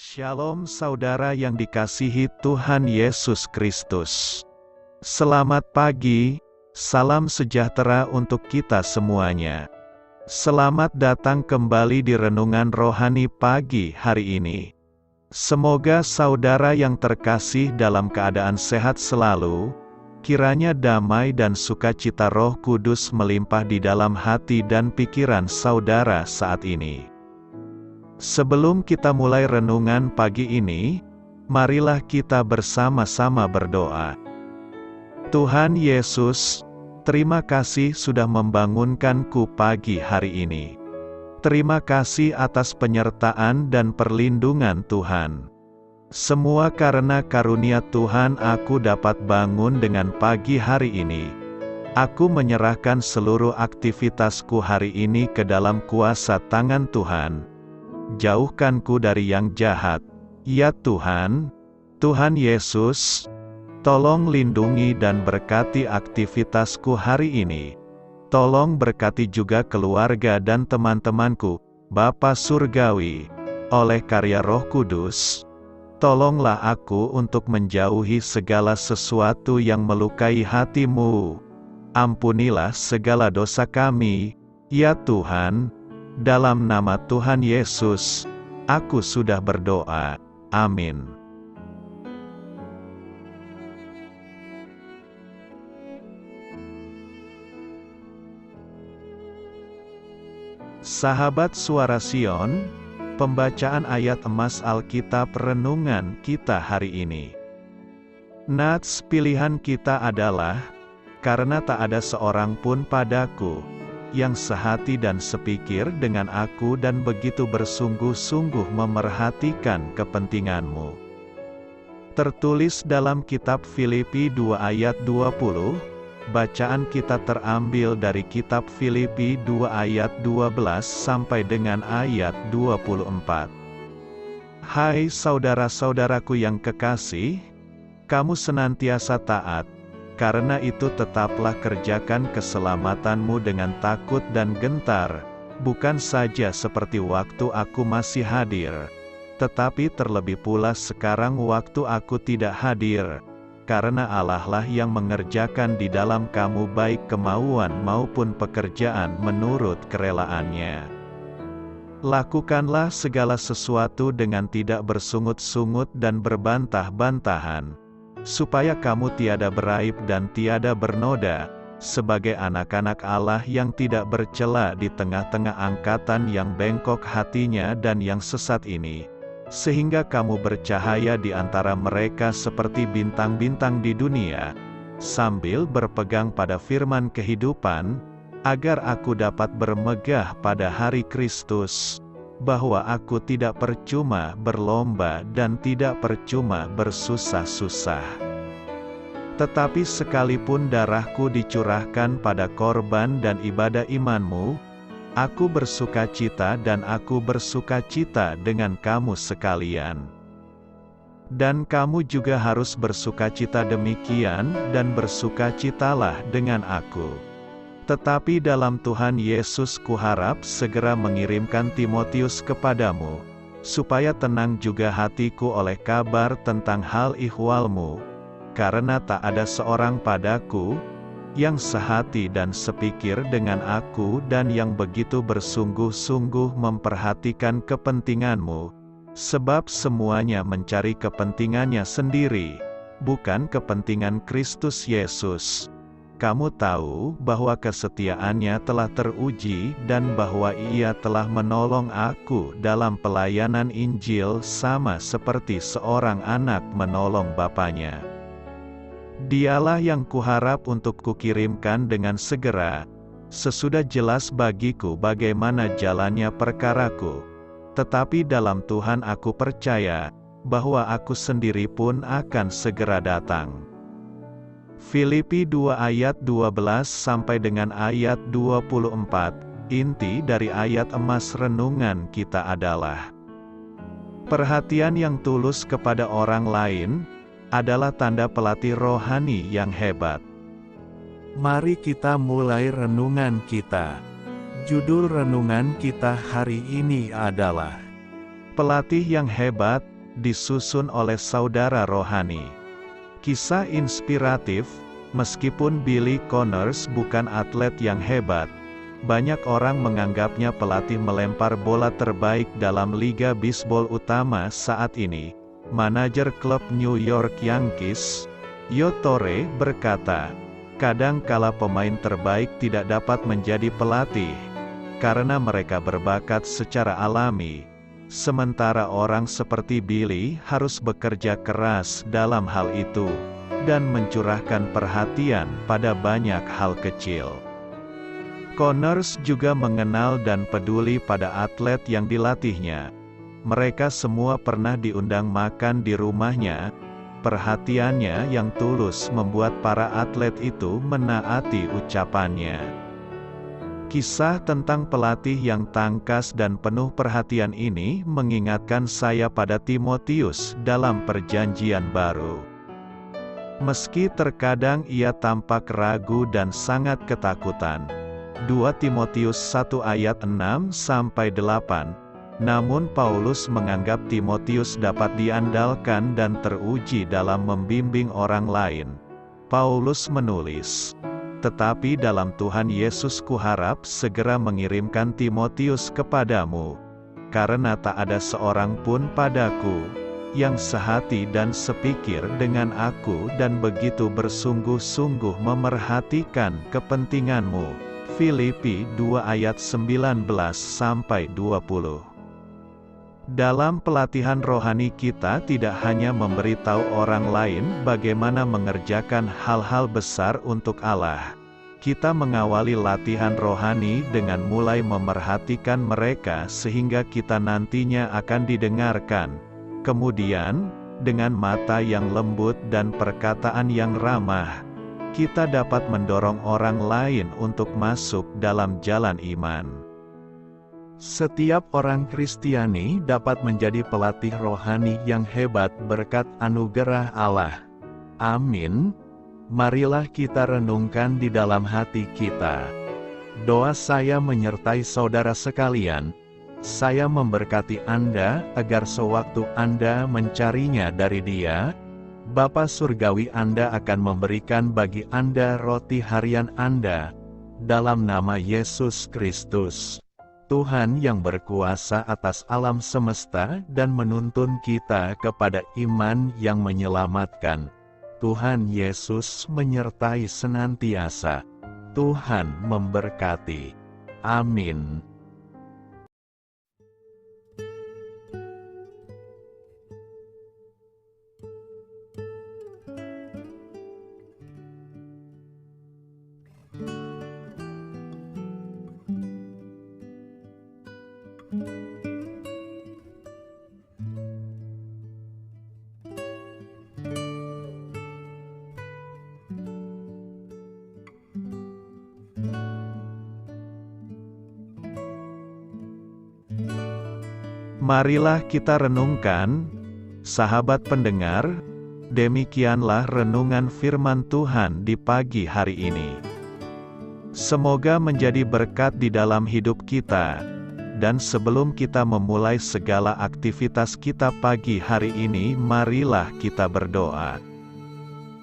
Shalom saudara yang dikasihi Tuhan Yesus Kristus. Selamat pagi, salam sejahtera untuk kita semuanya. Selamat datang kembali di Renungan Rohani pagi hari ini. Semoga saudara yang terkasih dalam keadaan sehat selalu, kiranya damai dan sukacita Roh Kudus melimpah di dalam hati dan pikiran saudara saat ini. Sebelum kita mulai renungan pagi ini, marilah kita bersama-sama berdoa. Tuhan Yesus, terima kasih sudah membangunkanku pagi hari ini. Terima kasih atas penyertaan dan perlindungan Tuhan. Semua karena karunia Tuhan aku dapat bangun dengan pagi hari ini. Aku menyerahkan seluruh aktivitasku hari ini ke dalam kuasa tangan Tuhan. Jauhkanku dari yang jahat, ya Tuhan. Tuhan Yesus, tolong lindungi dan berkati aktivitasku hari ini. Tolong berkati juga keluarga dan teman-temanku, Bapa Surgawi, oleh karya Roh Kudus. Tolonglah aku untuk menjauhi segala sesuatu yang melukai hati-Mu. Ampunilah segala dosa kami, ya Tuhan. Dalam nama Tuhan Yesus, aku sudah berdoa. Amin. Sahabat Suara Sion, pembacaan ayat emas Alkitab renungan kita hari ini. Nats pilihan kita adalah, karena tak ada seorang pun padaku yang sehati dan sepikir dengan aku dan begitu bersungguh-sungguh memerhatikan kepentinganmu. Tertulis dalam kitab Filipi 2 ayat 20, bacaan kita terambil dari kitab Filipi 2 ayat 12 sampai dengan ayat 24. Hai saudara-saudaraku yang kekasih, kamu senantiasa taat. Karena itu tetaplah kerjakan keselamatanmu dengan takut dan gentar, bukan saja seperti waktu aku masih hadir, tetapi terlebih pula sekarang waktu aku tidak hadir, karena Allah lah yang mengerjakan di dalam kamu baik kemauan maupun pekerjaan menurut kerelaannya. Lakukanlah segala sesuatu dengan tidak bersungut-sungut dan berbantah-bantahan, supaya kamu tiada beraib dan tiada bernoda, sebagai anak-anak Allah yang tidak bercela di tengah-tengah angkatan yang bengkok hatinya dan yang sesat ini, sehingga kamu bercahaya di antara mereka seperti bintang-bintang di dunia, sambil berpegang pada firman kehidupan, agar aku dapat bermegah pada hari Kristus, bahwa aku tidak percuma berlomba dan tidak percuma bersusah-susah. Tetapi sekalipun darahku dicurahkan pada korban dan ibadah imanmu, aku bersukacita dan aku bersukacita dengan kamu sekalian. Dan kamu juga harus bersukacita demikian dan bersukacitalah dengan aku. Tetapi dalam Tuhan Yesus kuharap segera mengirimkan Timotius kepadamu, supaya tenang juga hatiku oleh kabar tentang hal ihwalmu, karena tak ada seorang padaku yang sehati dan sepikir dengan aku dan yang begitu bersungguh-sungguh memperhatikan kepentinganmu, sebab semuanya mencari kepentingannya sendiri, bukan kepentingan Kristus Yesus. Kamu tahu bahwa kesetiaannya telah teruji dan bahwa ia telah menolong aku dalam pelayanan Injil sama seperti seorang anak menolong bapaknya. Dialah yang kuharap untuk kukirimkan dengan segera, sesudah jelas bagiku bagaimana jalannya perkaraku. Tetapi dalam Tuhan aku percaya, bahwa aku sendiri pun akan segera datang. Filipi 2 ayat 12 sampai dengan ayat 24, inti dari ayat emas renungan kita adalah, perhatian yang tulus kepada orang lain, adalah tanda pelatih rohani yang hebat. Mari kita mulai renungan kita. Judul renungan kita hari ini adalah, pelatih yang hebat, disusun oleh saudara rohani. Kisah inspiratif. Meskipun Billy Connors bukan atlet yang hebat, banyak orang menganggapnya pelatih melempar bola terbaik dalam liga bisbol utama saat ini. Manajer klub New York Yankees, Joe Torre, berkata, "Kadang kala pemain terbaik tidak dapat menjadi pelatih, karena mereka berbakat secara alami. Sementara orang seperti Billy harus bekerja keras dalam hal itu, dan mencurahkan perhatian pada banyak hal kecil." Connors juga mengenal dan peduli pada atlet yang dilatihnya. Mereka semua pernah diundang makan di rumahnya. Perhatiannya yang tulus membuat para atlet itu menaati ucapannya. Kisah tentang pelatih yang tangkas dan penuh perhatian ini mengingatkan saya pada Timotius dalam Perjanjian Baru. Meski terkadang ia tampak ragu dan sangat ketakutan. 2 Timotius 1 ayat 6-8. Namun Paulus menganggap Timotius dapat diandalkan dan teruji dalam membimbing orang lain. Paulus menulis, "Tetapi dalam Tuhan Yesus kuharap segera mengirimkan Timotius kepadamu, karena tak ada seorang pun padaku yang sehati dan sepikir dengan aku dan begitu bersungguh-sungguh memerhatikan kepentinganmu." Filipi 2 ayat 19-20. Dalam pelatihan rohani kita tidak hanya memberitahu orang lain bagaimana mengerjakan hal-hal besar untuk Allah. Kita mengawali latihan rohani dengan mulai memerhatikan mereka sehingga kita nantinya akan didengarkan. Kemudian, dengan mata yang lembut dan perkataan yang ramah, kita dapat mendorong orang lain untuk masuk dalam jalan iman. Setiap orang Kristiani dapat menjadi pelatih rohani yang hebat berkat anugerah Allah. Amin. Marilah kita renungkan di dalam hati kita. Doa saya menyertai saudara sekalian. Saya memberkati Anda agar sewaktu Anda mencarinya dari Dia, Bapa Surgawi Anda akan memberikan bagi Anda roti harian Anda. Dalam nama Yesus Kristus, Tuhan yang berkuasa atas alam semesta dan menuntun kita kepada iman yang menyelamatkan. Tuhan Yesus menyertai senantiasa. Tuhan memberkati. Amin. Marilah kita renungkan, sahabat pendengar, demikianlah renungan firman Tuhan di pagi hari ini. Semoga menjadi berkat di dalam hidup kita, dan sebelum kita memulai segala aktivitas kita pagi hari ini, marilah kita berdoa.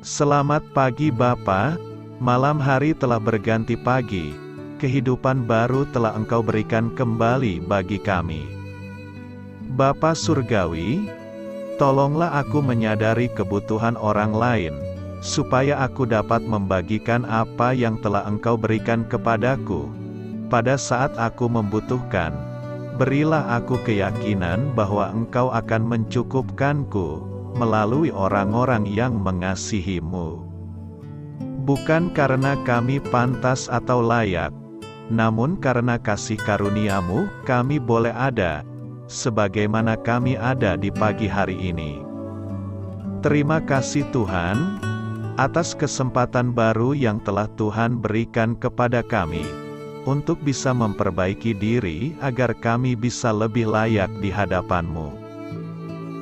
Selamat pagi Bapa, malam hari telah berganti pagi, kehidupan baru telah Engkau berikan kembali bagi kami. Bapa Surgawi, tolonglah aku menyadari kebutuhan orang lain, supaya aku dapat membagikan apa yang telah Engkau berikan kepadaku. Pada saat aku membutuhkan, berilah aku keyakinan bahwa Engkau akan mencukupkanku, melalui orang-orang yang mengasihi-Mu. Bukan karena kami pantas atau layak, namun karena kasih karunia-Mu, kami boleh ada, sebagaimana kami ada di pagi hari ini. Terima kasih Tuhan, atas kesempatan baru yang telah Tuhan berikan kepada kami, untuk bisa memperbaiki diri agar kami bisa lebih layak di hadapan-Mu.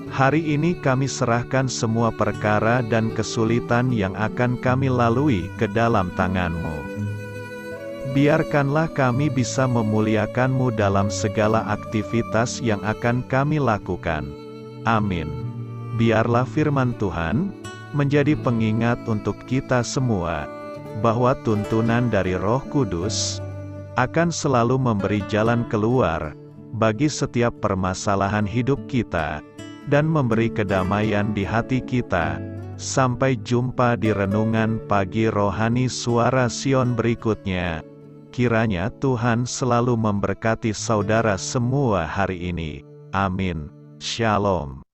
Hari ini kami serahkan semua perkara dan kesulitan yang akan kami lalui ke dalam tangan-Mu. Biarkanlah kami bisa memuliakan-Mu dalam segala aktivitas yang akan kami lakukan. Amin. Biarlah firman Tuhan menjadi pengingat untuk kita semua, bahwa tuntunan dari Roh Kudus akan selalu memberi jalan keluar bagi setiap permasalahan hidup kita, dan memberi kedamaian di hati kita. Sampai jumpa di renungan pagi rohani Suara Sion berikutnya. Kiranya Tuhan selalu memberkati saudara semua hari ini. Amin. Shalom.